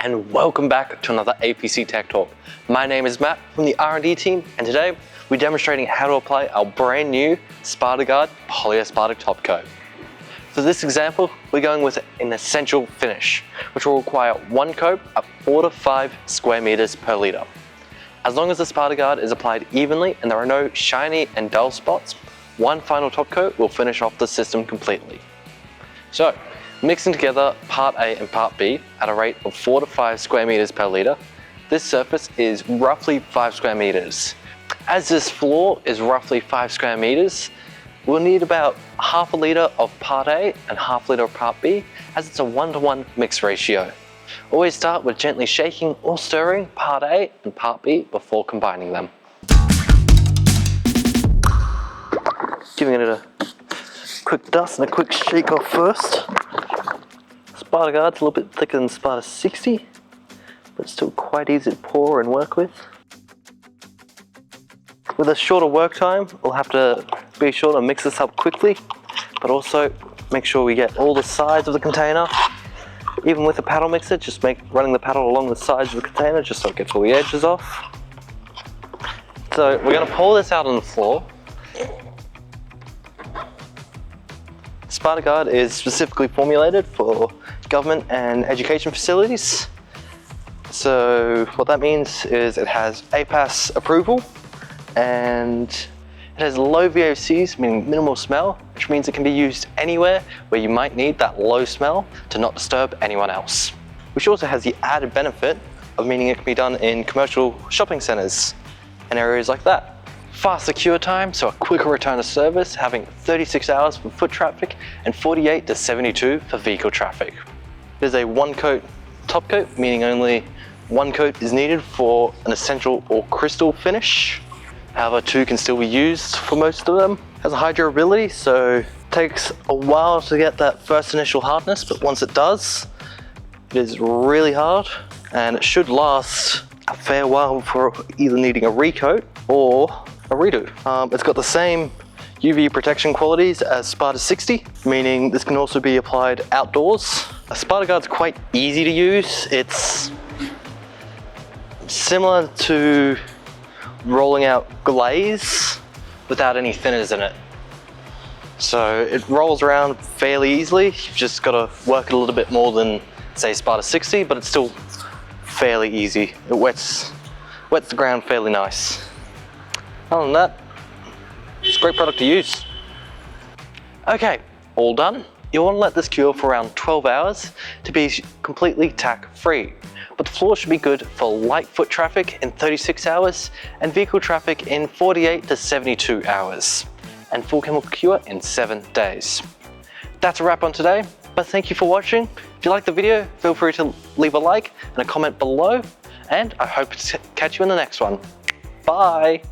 and welcome back to another APC Tech Talk. My name is Matt from the R&D team, and today we're demonstrating how to apply our brand new Sparta Guard polyaspartic top coat. For this example, we're going with an essential finish, which will require one coat at 4 to 5 square meters per liter. As long as the Sparta Guard is applied evenly and there are no shiny and dull spots, one final top coat will finish off the system completely. So, mixing together part A and part B at a rate of 4 to 5 square meters per liter, this surface is roughly 5 square meters. As this floor is roughly 5 square meters, we'll need about half a liter of part A and half a liter of part B, as it's a 1-to-1 mix ratio. Always start with gently shaking or stirring part A and part B before combining them. Giving it a quick dust and a quick shake off first. Sparta Guard's a little bit thicker than Sparta 60, but still quite easy to pour and work with. With a shorter work time, we'll have to be sure to mix this up quickly, but also make sure we get all the sides of the container. Even with a paddle mixer, just running the paddle along the sides of the container just so it gets all the edges off. So we're going to pour this out on the floor. Sparta Guard is specifically formulated for government and education facilities. So what that means is it has APAS approval and it has low VOCs, meaning minimal smell, which means it can be used anywhere where you might need that low smell to not disturb anyone else. Which also has the added benefit of meaning it can be done in commercial shopping centers and areas like that. Faster cure time, so a quicker return to service, having 36 hours for foot traffic and 48 to 72 for vehicle traffic. There's a one coat top coat, meaning only one coat is needed for an essential or crystal finish. However, two can still be used for most of them. It has a high durability, so it takes a while to get that first initial hardness, but once it does, it is really hard and it should last a fair while before either needing a recoat or a redo. It's got the same UV protection qualities as Sparta 60, meaning this can also be applied outdoors. Sparta Guard's quite easy to use. It's similar to rolling out glaze without any thinners in it. So it rolls around fairly easily. You've just got to work it a little bit more than, say, Sparta 60, but it's still fairly easy. It wets the ground fairly nice. Other than that, it's a great product to use. Okay, all done. You'll want to let this cure for around 12 hours to be completely tack-free. But the floor should be good for light foot traffic in 36 hours and vehicle traffic in 48 to 72 hours. And full chemical cure in 7 days. That's a wrap on today, but thank you for watching. If you liked the video, feel free to leave a like and a comment below, and I hope to catch you in the next one. Bye!